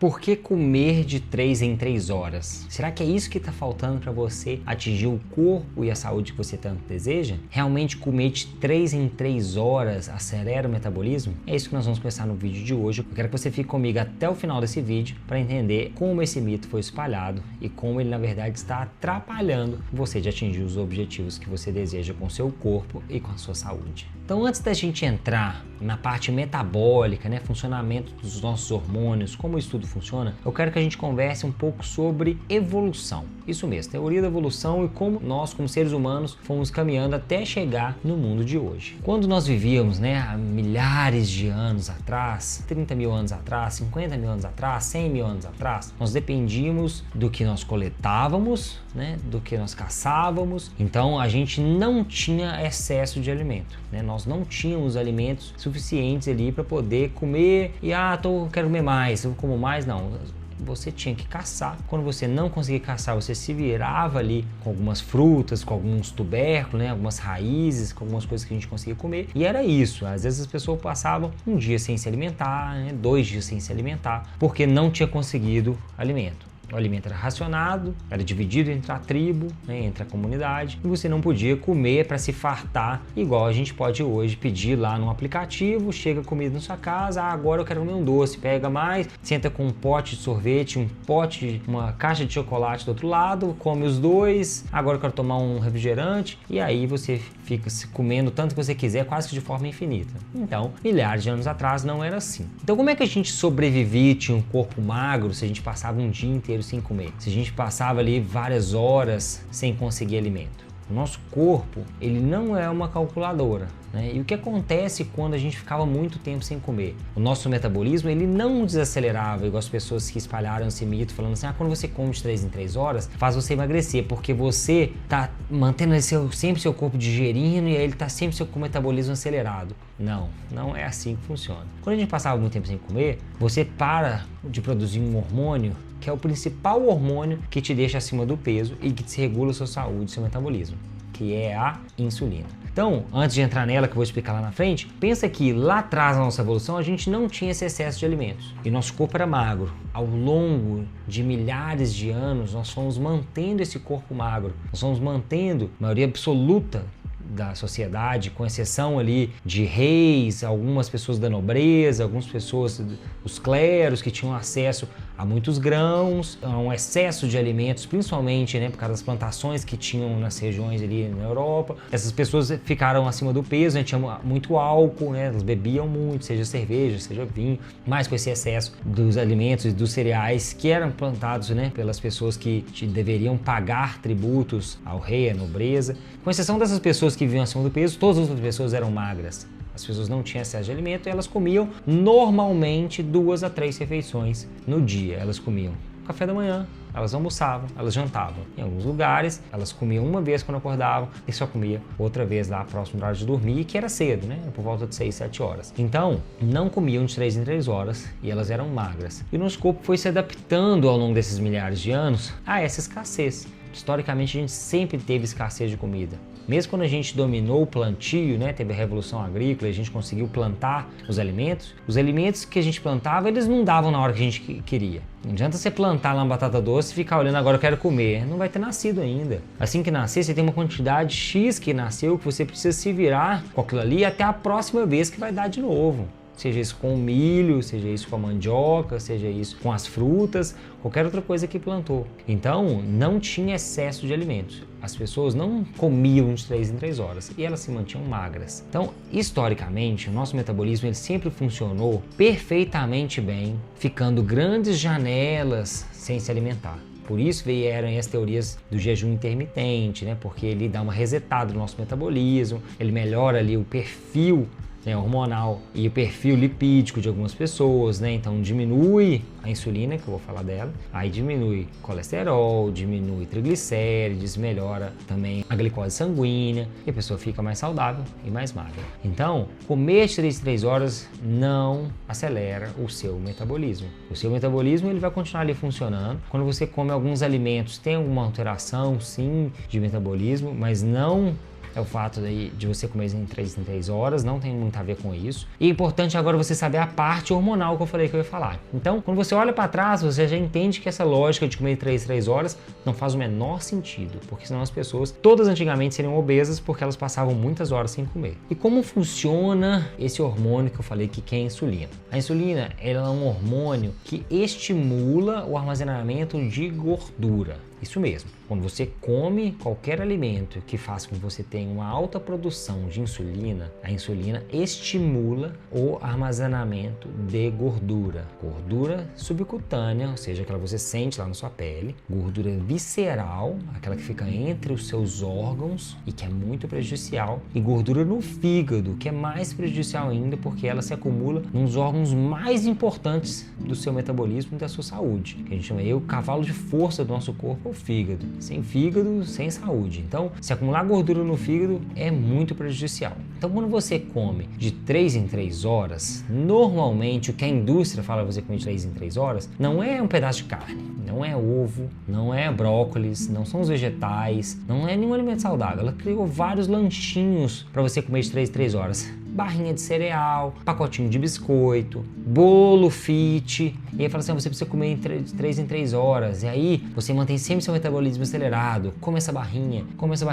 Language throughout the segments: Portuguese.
Por que comer de 3 em 3 horas? Será que é isso que está faltando para você atingir o corpo e a saúde que você tanto deseja? Realmente comer de 3 em 3 horas acelera o metabolismo? É isso que nós vamos conversar no vídeo de hoje. Eu quero que você fique comigo até o final desse vídeo para entender como esse mito foi espalhado e como ele na verdade está atrapalhando você de atingir os objetivos que você deseja com o seu corpo e com a sua saúde. Então, antes da gente entrar na parte metabólica, funcionamento dos nossos hormônios, como isso tudo funciona, eu quero que a gente converse um pouco sobre evolução. Isso mesmo, teoria da evolução e como nós, como seres humanos, fomos caminhando até chegar no mundo de hoje. Quando nós vivíamos, há milhares de anos atrás, 30 mil anos atrás, 50 mil anos atrás, 100 mil anos atrás, nós dependíamos do que nós coletávamos, do que nós caçávamos. Então, a gente não tinha excesso de alimento, Nós não tínhamos alimentos suficientes ali para poder comer e quero comer mais, eu como mais, não. Você tinha que caçar. Quando você não conseguia caçar, você se virava ali com algumas frutas, com alguns tubérculos, algumas raízes, com algumas coisas que a gente conseguia comer. E era isso. Às vezes as pessoas passavam um dia sem se alimentar, 2 dias sem se alimentar, porque não tinha conseguido alimento. O alimento era racionado, era dividido entre a tribo, entre a comunidade, e você não podia comer para se fartar, igual a gente pode hoje pedir lá no aplicativo, chega comida na sua casa, agora eu quero comer um doce, pega mais, senta com um pote de sorvete, uma caixa de chocolate do outro lado, come os dois, agora eu quero tomar um refrigerante, e aí você fica se comendo tanto que você quiser, quase que de forma infinita. Então, milhares de anos atrás não era assim. Então, como é que a gente sobrevivia, tinha um corpo magro, se a gente passava um dia inteiro sem comer, se a gente passava ali várias horas sem conseguir alimento? O nosso corpo, ele não é uma calculadora, E o que acontece quando a gente ficava muito tempo sem comer? O nosso metabolismo, ele não desacelerava, igual as pessoas que espalharam esse mito, falando assim, quando você come de 3 em 3 horas, faz você emagrecer, porque você tá mantendo sempre seu corpo digerindo e aí ele tá sempre com o metabolismo acelerado. Não é assim que funciona. Quando a gente passava muito tempo sem comer, você para de produzir um hormônio que é o principal hormônio que te deixa acima do peso e que te regula a sua saúde, seu metabolismo, que é a insulina. Então, antes de entrar nela, que eu vou explicar lá na frente, pensa que lá atrás na nossa evolução a gente não tinha esse excesso de alimentos e nosso corpo era magro. Ao longo de milhares de anos, nós fomos mantendo esse corpo magro, nós fomos mantendo a maioria absoluta da sociedade, com exceção ali de reis, algumas pessoas da nobreza, algumas pessoas, os clérigos que tinham acesso a muitos grãos, a um excesso de alimentos, principalmente por causa das plantações que tinham nas regiões ali na Europa. Essas pessoas ficaram acima do peso, tinha muito álcool, elas bebiam muito, seja cerveja, seja vinho, mas com esse excesso dos alimentos e dos cereais que eram plantados pelas pessoas que deveriam pagar tributos ao rei, à nobreza. Com exceção dessas pessoas que viviam acima do peso, todas as outras pessoas eram magras. As pessoas não tinham excesso de alimento e elas comiam normalmente 2 a 3 refeições no dia. Elas comiam café da manhã, elas almoçavam, elas jantavam. Em alguns lugares, elas comiam uma vez quando acordavam e só comiam outra vez lá próximo da hora de dormir, que era cedo, por volta de 6, 7 horas. Então, não comiam de 3 em 3 horas e elas eram magras. E o nosso corpo foi se adaptando ao longo desses milhares de anos a essa escassez. Historicamente, a gente sempre teve escassez de comida. Mesmo quando a gente dominou o plantio, teve a revolução agrícola e a gente conseguiu plantar os alimentos que a gente plantava, eles não davam na hora que a gente queria. Não adianta você plantar lá uma batata doce e ficar olhando, agora eu quero comer. Não vai ter nascido ainda. Assim que nascer, você tem uma quantidade X que nasceu, que você precisa se virar com aquilo ali até a próxima vez que vai dar de novo. Seja isso com o milho, seja isso com a mandioca, seja isso com as frutas, qualquer outra coisa que plantou. Então, não tinha excesso de alimentos. As pessoas não comiam de 3 em 3 horas e elas se mantinham magras. Então, historicamente, o nosso metabolismo ele sempre funcionou perfeitamente bem, ficando grandes janelas sem se alimentar. Por isso vieram as teorias do jejum intermitente, porque ele dá uma resetada no nosso metabolismo, ele melhora ali o perfil hormonal e o perfil lipídico de algumas pessoas, Então diminui a insulina, que eu vou falar dela, aí diminui colesterol, diminui triglicérides, melhora também a glicose sanguínea e a pessoa fica mais saudável e mais magra. Então, comer de 3 em 3 horas não acelera o seu metabolismo. O seu metabolismo ele vai continuar ali funcionando. Quando você come alguns alimentos, tem alguma alteração, sim, de metabolismo, mas não é o fato de você comer em 3 em 3 horas, não tem muito a ver com isso. E é importante agora você saber a parte hormonal que eu falei que eu ia falar. Então, quando você olha para trás, você já entende que essa lógica de comer 3 em 3 horas não faz o menor sentido, porque senão as pessoas, todas antigamente, seriam obesas porque elas passavam muitas horas sem comer. E como funciona esse hormônio que eu falei que é a insulina? A insulina, ela é um hormônio que estimula o armazenamento de gordura. Isso mesmo. Quando você come qualquer alimento que faça com que você tenha uma alta produção de insulina, a insulina estimula o armazenamento de gordura. Gordura subcutânea, ou seja, aquela que você sente lá na sua pele. Gordura visceral, aquela que fica entre os seus órgãos e que é muito prejudicial. E gordura no fígado, que é mais prejudicial ainda porque ela se acumula nos órgãos mais importantes do seu metabolismo e da sua saúde. Que a gente chama aí o cavalo de força do nosso corpo, o fígado. Sem fígado, sem saúde. Então, se acumular gordura no fígado é muito prejudicial. Então, quando você come de 3 em 3 horas, normalmente o que a indústria fala pra você comer de 3 em 3 horas, não é um pedaço de carne, não é ovo, não é brócolis, não são os vegetais, não é nenhum alimento saudável. Ela criou vários lanchinhos para você comer de 3 em 3 horas. Barrinha de cereal, pacotinho de biscoito, bolo fit, e aí fala assim, você precisa comer de 3 em 3 horas, e aí você mantém sempre seu metabolismo acelerado, come essa barrinha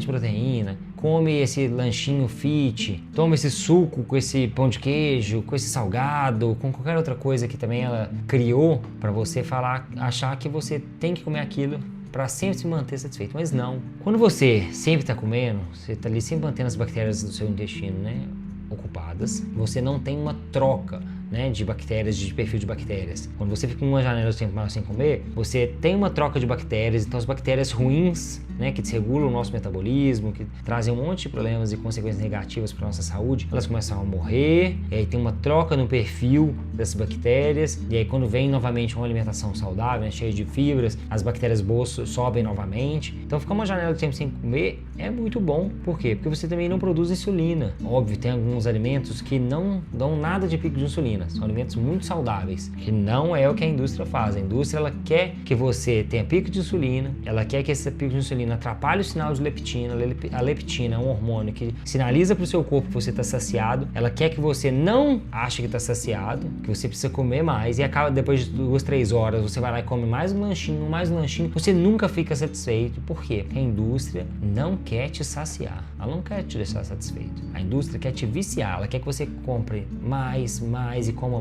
de proteína, come esse lanchinho fit, toma esse suco com esse pão de queijo, com esse salgado, com qualquer outra coisa que também ela criou para você achar que você tem que comer aquilo para sempre se manter satisfeito, mas não. Quando você sempre está comendo, você está ali sempre mantendo as bactérias do seu intestino, né, ocupadas, você não tem uma troca, né, de bactérias, de perfil de bactérias. Quando você fica com uma janela de tempo maior sem comer, você tem uma troca de bactérias, então as bactérias ruins, né, que desregulam o nosso metabolismo, que trazem um monte de problemas e consequências negativas para a nossa saúde, elas começam a morrer, e aí tem uma troca no perfil dessas bactérias, e aí quando vem novamente uma alimentação saudável, né, cheia de fibras, as bactérias boas sobem novamente. Então ficar uma janela de tempo sem comer é muito bom. Por quê? Porque você também não produz insulina. Óbvio, tem alguns alimentos que não dão nada de pico de insulina. São alimentos muito saudáveis, que não é o que a indústria faz. A indústria, ela quer que você tenha pico de insulina, ela quer que esse pico de insulina atrapalhe o sinal de leptina. A leptina é um hormônio que sinaliza para o seu corpo que você está saciado. Ela quer que você não ache que está saciado, que você precisa comer mais, e acaba depois de 2, 3 horas, você vai lá e come mais um lanchinho, você nunca fica satisfeito. Por quê? Porque a indústria não quer te saciar, ela não quer te deixar satisfeito. A indústria quer te viciar, ela quer que você compre mais e coma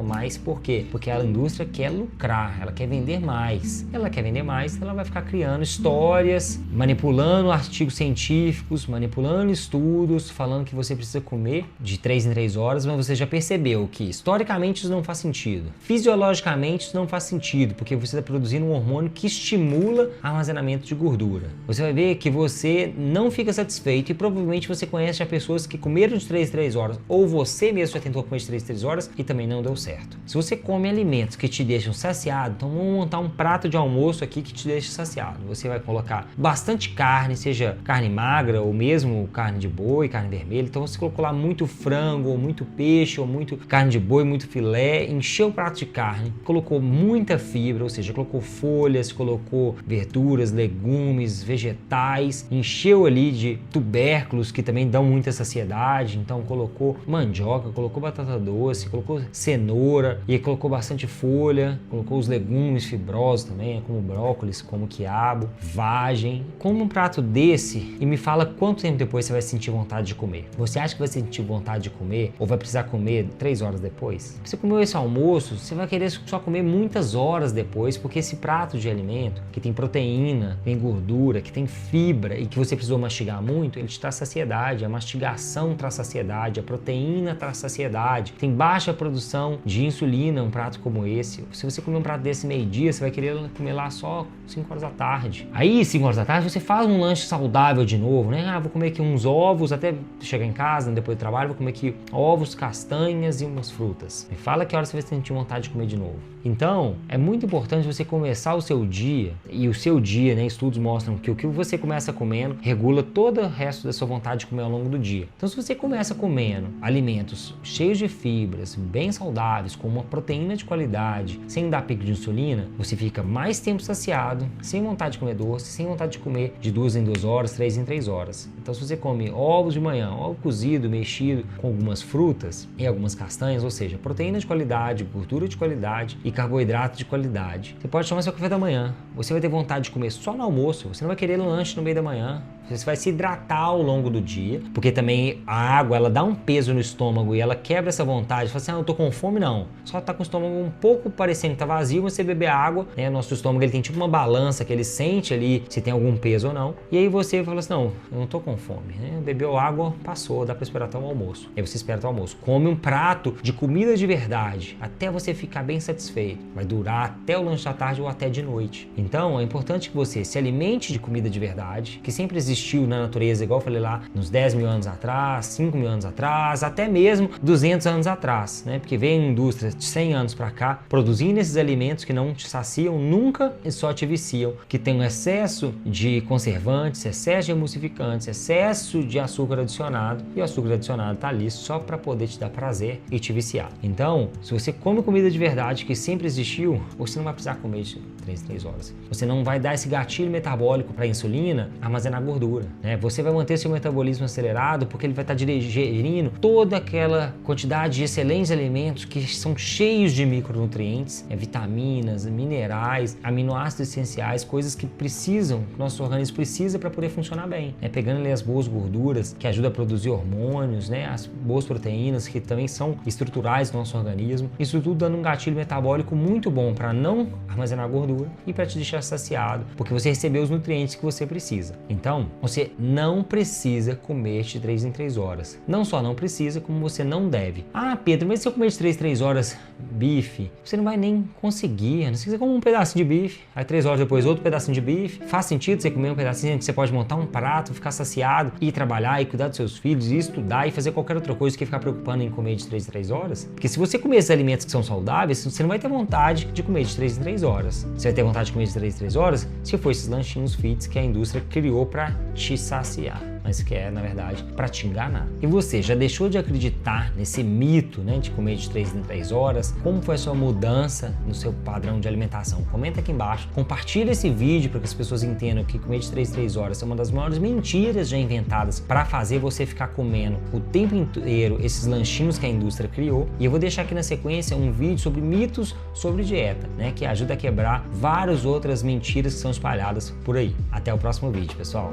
mais. Por quê? Porque a indústria quer lucrar, ela quer vender mais. Ela quer vender mais, ela vai ficar criando histórias, manipulando artigos científicos, manipulando estudos, falando que você precisa comer de 3 em 3 horas, mas você já percebeu que historicamente isso não faz sentido. Fisiologicamente isso não faz sentido, porque você está produzindo um hormônio que estimula o armazenamento de gordura. Você vai ver que você não fica satisfeito e provavelmente você conhece já pessoas que comeram de 3 em 3 horas, ou você mesmo já tentou comer de 3 em 3 horas e também não deu certo. Se você come alimentos que te deixam saciado, então vamos montar um prato de almoço aqui que te deixa saciado. Você vai colocar bastante carne, seja carne magra ou mesmo carne de boi, carne vermelha. Então você colocou lá muito frango, ou muito peixe, ou muito carne de boi, muito filé, encheu o prato de carne, colocou muita fibra, ou seja, colocou folhas, colocou verduras, legumes, vegetais, encheu ali de tubérculos que também dão muita saciedade. Então colocou mandioca, colocou batata doce, colocou cenoura e colocou bastante folha, colocou os legumes fibrosos também, como brócolis, como quiabo, vagem. Come um prato desse e me fala quanto tempo depois você vai sentir vontade de comer. Você acha que vai sentir vontade de comer ou vai precisar comer 3 horas depois? Se você comeu esse almoço, você vai querer só comer muitas horas depois, porque esse prato de alimento que tem proteína, tem gordura, que tem fibra e que você precisou mastigar muito, ele te traz saciedade. A mastigação traz saciedade, a proteína traz saciedade, tem baixa produção de insulina, um prato como esse. Se você comer um prato desse meio-dia, você vai querer comer lá só 5 horas da tarde. Aí, 5 horas da tarde, você faz um lanche saudável de novo, né? Vou comer aqui uns ovos, até chegar em casa, depois do trabalho, vou comer aqui ovos, castanhas e umas frutas. Me fala que hora você vai sentir vontade de comer de novo. Então, é muito importante você começar o seu dia, e o seu dia, né? Estudos mostram que o que você começa comendo regula todo o resto da sua vontade de comer ao longo do dia. Então, se você começa comendo alimentos cheios de fibras, horas, bem saudáveis, com uma proteína de qualidade, sem dar pico de insulina, você fica mais tempo saciado, sem vontade de comer doce, sem vontade de comer de 2 em 2 horas, 3 em 3 horas. Então se você come ovos de manhã, ovo cozido, mexido com algumas frutas e algumas castanhas, ou seja, proteína de qualidade, gordura de qualidade e carboidrato de qualidade, você pode tomar seu café da manhã. Você vai ter vontade de comer só no almoço, você não vai querer lanche no meio da manhã. Você vai se hidratar ao longo do dia, porque também a água, ela dá um peso no estômago e ela quebra essa vontade. Você fala assim, não tô com fome, não. Só tá com o estômago um pouco parecendo que tá vazio, mas você beber água, né? Nosso estômago, ele tem tipo uma balança que ele sente ali se tem algum peso ou não. E aí você fala assim, não, eu não tô com fome, né? Bebeu água, passou, dá pra esperar até o almoço. Aí você espera até o almoço. Come um prato de comida de verdade, até você ficar bem satisfeito. Vai durar até o lanche da tarde ou até de noite. Então, é importante que você se alimente de comida de verdade, que sempre existiu na natureza, igual eu falei lá, uns 10 mil anos atrás, 5 mil anos atrás, até mesmo 200 anos atrás, né? Porque veio a indústria de 100 anos para cá, produzindo esses alimentos que não te saciam nunca e só te viciam, que tem um excesso de conservantes, excesso de emulsificantes, excesso de açúcar adicionado, e o açúcar adicionado tá ali só para poder te dar prazer e te viciar. Então, se você come comida de verdade que sempre existiu, você não vai precisar comer de 3 em 3 horas. Você não vai dar esse gatilho metabólico para a insulina armazenar gordura. Né? Você vai manter seu metabolismo acelerado porque ele vai estar digerindo toda aquela quantidade de excelentes alimentos que são cheios de micronutrientes, vitaminas, minerais, aminoácidos essenciais, coisas que precisam, que nosso organismo precisa para poder funcionar bem. Né? Pegando ali as boas gorduras que ajudam a produzir hormônios, né? As boas proteínas que também são estruturais do nosso organismo. Isso tudo dando um gatilho metabólico muito bom para não armazenar gordura e para te deixar saciado, porque você recebeu os nutrientes que você precisa. Então, você não precisa comer de 3 em 3 horas. Não só não precisa, como você não deve. Ah, Pedro, mas se eu comer de 3 em 3 horas bife, você não vai nem conseguir. A não ser que você coma um pedacinho de bife, aí 3 horas depois outro pedacinho de bife. Faz sentido você comer um pedacinho que você pode montar um prato, ficar saciado, ir trabalhar e cuidar dos seus filhos, e estudar e fazer qualquer outra coisa que ficar preocupando em comer de 3 em 3 horas? Porque se você comer esses alimentos que são saudáveis, você não vai ter vontade de comer de 3 em 3 horas. Você vai ter vontade de comer de 3 em 3 horas se for esses lanchinhos fits que a indústria criou para te saciar, mas que é, na verdade, para te enganar. E você já deixou de acreditar nesse mito, né, de comer de 3 em 3 horas? Como foi a sua mudança no seu padrão de alimentação? Comenta aqui embaixo, compartilha esse vídeo para que as pessoas entendam que comer de 3 em 3 horas é uma das maiores mentiras já inventadas para fazer você ficar comendo o tempo inteiro esses lanchinhos que a indústria criou. E eu vou deixar aqui na sequência um vídeo sobre mitos sobre dieta, né, que ajuda a quebrar várias outras mentiras que são espalhadas por aí. Até o próximo vídeo, pessoal.